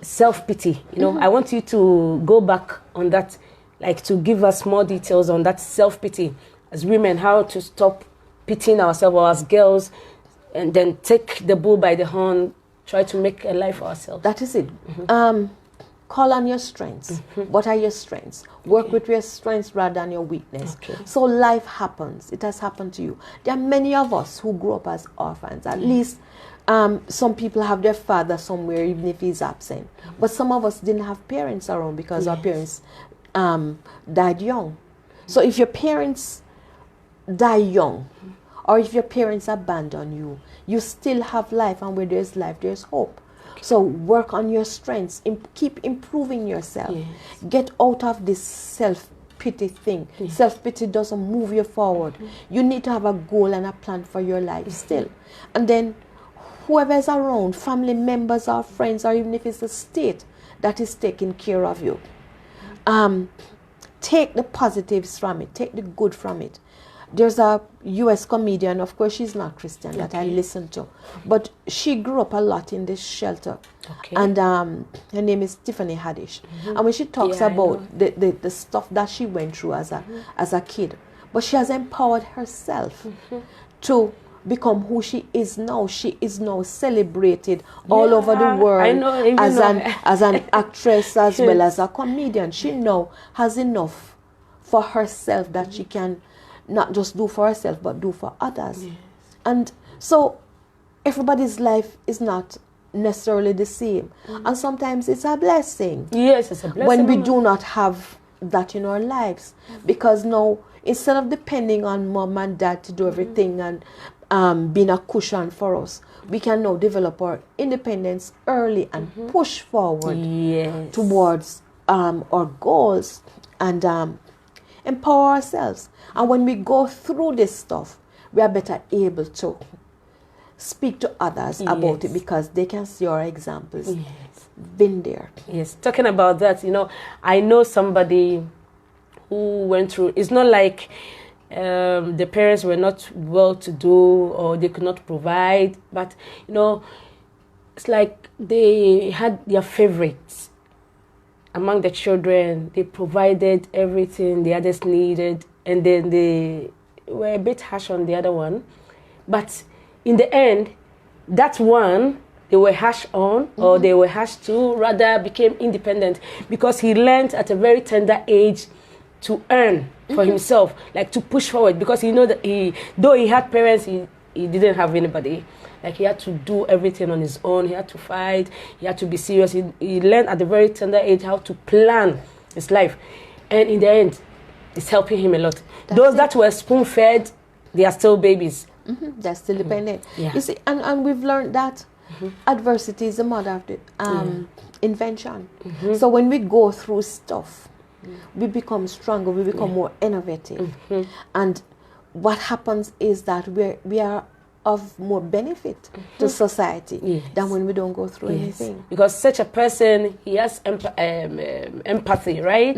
self-pity, you know, I want you to go back on that, like to give us more details on that self-pity as women, how to stop pitying ourselves, or as girls, and then take the bull by the horn, try to make a life for ourselves. That is it. Call on your strengths. What are your strengths? Work with your strengths rather than your weakness. So life happens. It has happened to you. There are many of us who grew up as orphans. At least some people have their father somewhere, even if he's absent. But some of us didn't have parents around because our parents died young. So if your parents die young, or if your parents abandon you, you still have life, and where there's life, there's hope. So work on your strengths, keep improving yourself. Get out of this self-pity thing. Self-pity doesn't move you forward. You need to have a goal and a plan for your life still. And then whoever is around, family members or friends, or even if it's the state that is taking care of you, take the positives from it, take the good from it. There's a U.S. comedian, of course she's not Christian, that I listen to, but she grew up a lot in this shelter. And her name is Tiffany Haddish. And when she talks about the stuff that she went through as a kid, but she has empowered herself to become who she is now. She is now celebrated all over the world as an actress as well as a comedian. She now has enough for herself that she can not just do for herself, but do for others. And so everybody's life is not necessarily the same. And sometimes it's a blessing. Yes, it's a blessing. When we do not have that in our lives. Because now, instead of depending on mom and dad to do everything and being a cushion for us, we can now develop our independence early and push forward towards our goals and empower ourselves. And when we go through this stuff, we are better able to speak to others about it, because they can see our examples. Been there. Talking about that, you know, I know somebody who went through, it's not like the parents were not well to do or they could not provide, but you know, it's like they had their favorites among the children. They provided everything the others needed, and then they were a bit harsh on the other one. But in the end, that one they were hashed on or they were hashed to, rather became independent because he learned at a very tender age to earn for himself, like to push forward, because he know that though he had parents, he didn't have anybody. Like he had to do everything on his own. He had to fight. He had to be serious. He learned at a very tender age how to plan his life, and in the end, it's helping him a lot. Those that were spoon-fed, they are still babies. They're still dependent. Yeah. You see, and we've learned that adversity is the mother of the invention. So when we go through stuff, we become stronger. We become more innovative, and what happens is that we are of more benefit to society than when we don't go through anything. Because such a person, he has empathy, right?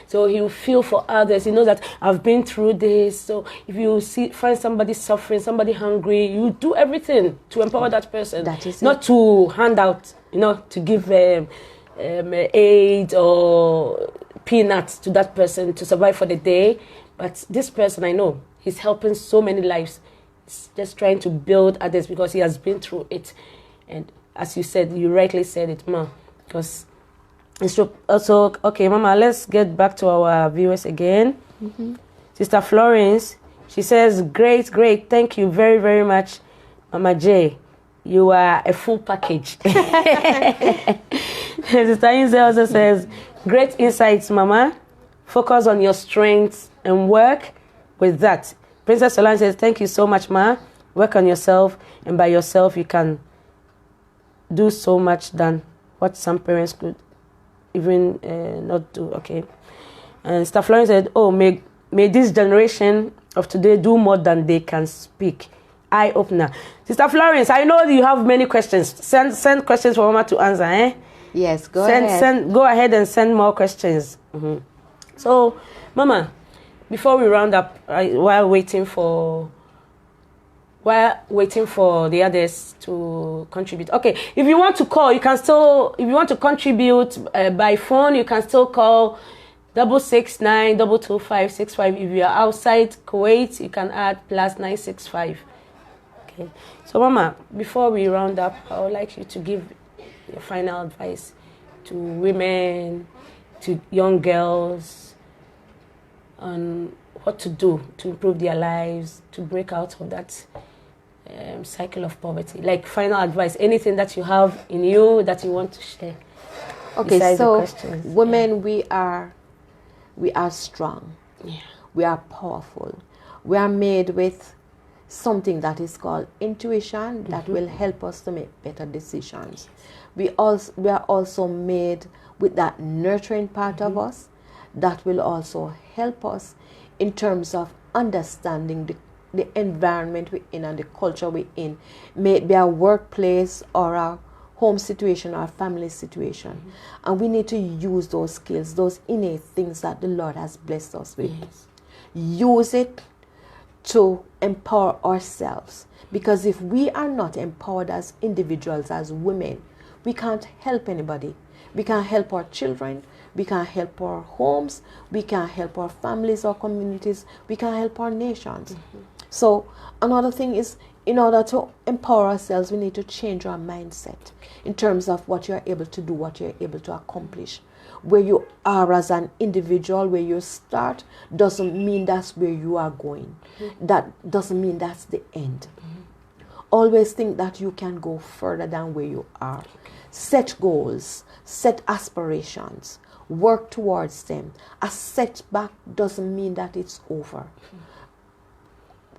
So he will feel for others. He knows that I've been through this. So if you find somebody suffering, somebody hungry, you do everything to empower that person. That is not to hand out, to give aid or peanuts to that person to survive for the day. But this person, I know, he's helping so many lives. He's just trying to build others because he has been through it. And as you said, you rightly said it, Ma. Because it's also, okay, Mama, let's get back to our viewers again. Sister Florence, she says, great, thank you very, very much, Mama J. You are a full package. Sister Inze also says, great insights, Mama. Focus on your strengths and work with that. Princess Solange says, thank you so much, Ma. Work on yourself, and by yourself you can do so much than what some parents could even not do. Okay. And Sister Florence said, oh, may this generation of today do more than they can speak. Eye opener. Sister Florence, I know you have many questions. Send questions for Mama to answer, eh? Yes, go ahead. Go ahead and send more questions. So, Mama, before we round up, while waiting for the others to contribute. Okay, if you want to call, you can still. If you want to contribute by phone, you can still call 669 225 65. If you are outside Kuwait, you can add +965. Okay. So, Mama, before we round up, I would like you to give your final advice to women, to young girls, on what to do to improve their lives, to break out of that cycle of poverty. Like final advice, anything that you have in you that you want to share. Okay, so women, we are strong. Yeah. We are powerful. We are made with something that is called intuition that will help us to make better decisions. We are also made with that nurturing part of us that will also help us in terms of understanding the environment we're in and the culture we're in. May it be our workplace or our home situation or our family situation. And we need to use those skills, those innate things that the Lord has blessed us with. Use it to empower ourselves. Because if we are not empowered as individuals, as women, we can't help anybody. We can't help our children. We can't help our homes. We can't help our families or communities. We can't help our nations. So another thing is, in order to empower ourselves, we need to change our mindset in terms of what you're able to do, what you're able to accomplish. Where you are as an individual, where you start, doesn't mean that's where you are going. That doesn't mean that's the end. Always think that you can go further than where you are. Set goals, set aspirations, work towards them. A setback doesn't mean that it's over.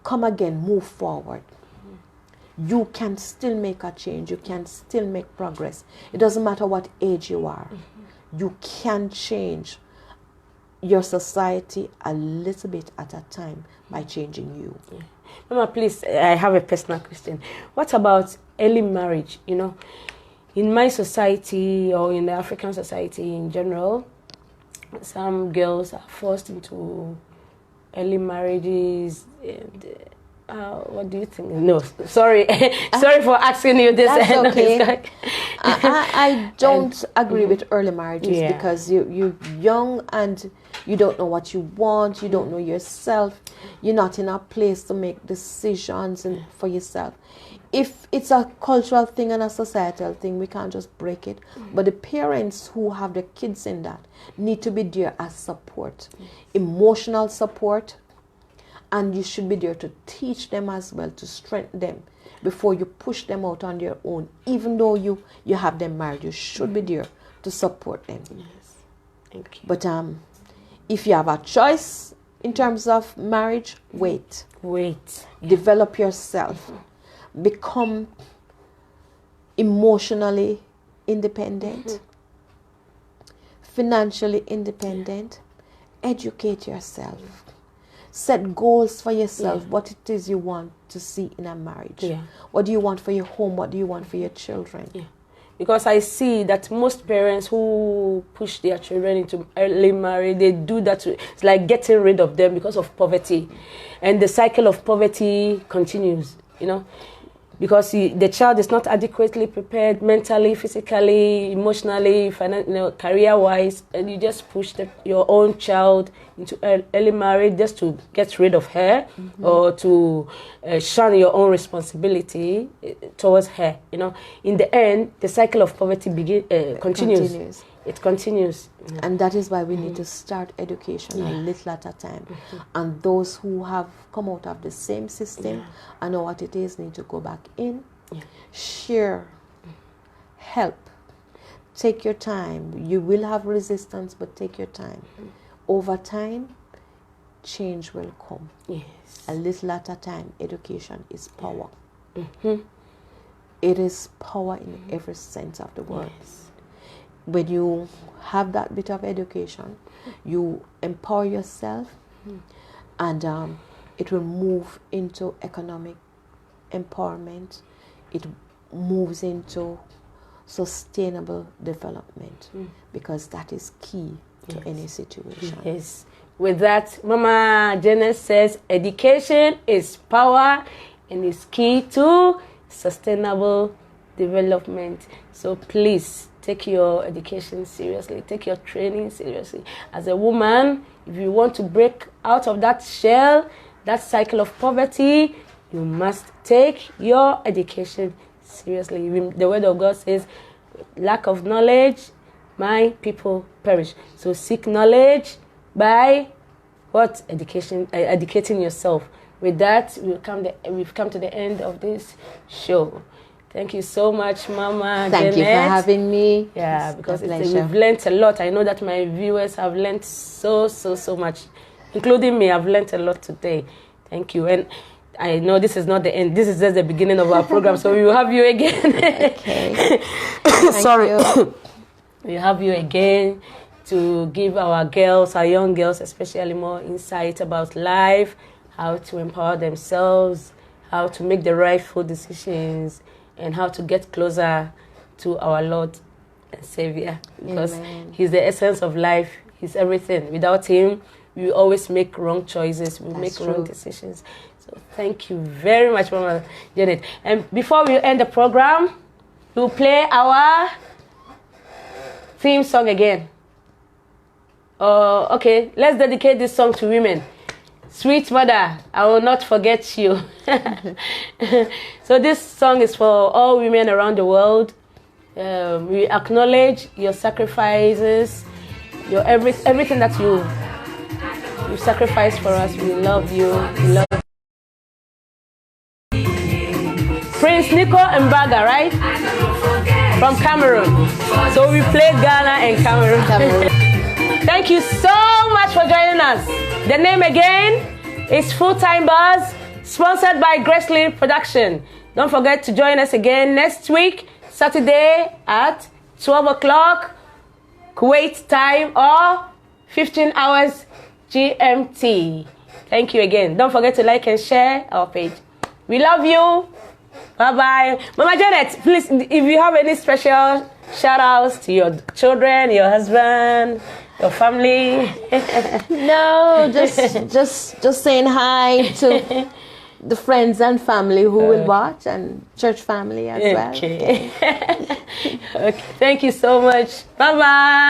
Come again, move forward. You can still make a change. You can still make progress. It doesn't matter what age you are. You can change your society a little bit at a time by changing you. Mama, please, I have a personal question. What about early marriage? You know, in my society or in the African society in general, some girls are forced into early marriages. And, what do you think? No, sorry. Sorry for asking you this. That's okay. I don't agree with early marriages because you're young and You don't know what you want. You don't know yourself. You're not in a place to make decisions for yourself. If it's a cultural thing and a societal thing, we can't just break it. But the parents who have their kids in that need to be there as support, emotional support, and you should be there to teach them as well, to strengthen them before you push them out on their own. Even though you have them married, you should be there to support them. Yes. Thank you. But if you have a choice in terms of marriage, wait. Develop yourself. Become emotionally independent, financially independent. Educate yourself. Set goals for yourself, what it is you want to see in a marriage. What do you want for your home? What do you want for your children? Because I see that most parents who push their children into early marriage, they do that. It's like getting rid of them because of poverty. And the cycle of poverty continues, because the child is not adequately prepared mentally, physically, emotionally, career-wise, and you just push your own child into early marriage just to get rid of her or to shun your own responsibility towards her. In the end, the cycle of poverty continues. It continues. And that is why we need to start education a little at a time. And those who have come out of the same system and know what it is need to go back in, share, help. Take your time. You will have resistance, but take your time. Over time, change will come. A little at a time. Education is power. It is power in every sense of the word. When you have that bit of education, you empower yourself, and it will move into economic empowerment. It moves into sustainable development, because that is key to any situation. With that, Mama Janette says education is power and is key to sustainable development. So please take your education seriously. Take your training seriously. As a woman, if you want to break out of that shell, that cycle of poverty, you must take your education seriously. The word of God says, lack of knowledge, my people perish. So seek knowledge by what? Educating yourself. With that, we've come to the end of this show. Thank you so much, Mama Thank Janette. you for having me. Yeah, because we've learned a lot. I know that my viewers have learned so much, including me. I've learned a lot today. Thank you. And I know this is not the end. This is just the beginning of our program, so we will have you again. Okay. Sorry. We'll have you again to give our girls, our young girls especially, more insight about life, how to empower themselves, how to make the rightful decisions, and how to get closer to our Lord and Savior. Because He's the essence of life. He's everything. Without Him, we always make wrong choices. We make wrong decisions. So thank you very much, Mama Janette. And before we end the program, we'll play our theme song again. Okay, let's dedicate this song to women. Sweet mother, I will not forget you. So this song is for all women around the world. We acknowledge your sacrifices, your everything that you sacrificed for us. We love you. We love Prince Nico and Baga, right? From Cameroon. So we played Ghana and Cameroon. Thank you so much for joining us. The name again is Full Time Buzz, sponsored by Gracely Production. Don't forget to join us again next week, Saturday at 12 o'clock Kuwait time or 15 hours GMT. Thank you again. Don't forget to like and share our page. We love you. Bye-bye. Mama Janette, please, if you have any special shout-outs to your children, your husband, your family. No, just saying hi to the friends and family who will watch, and church family as well. Okay. Okay. Thank you so much. Bye-bye.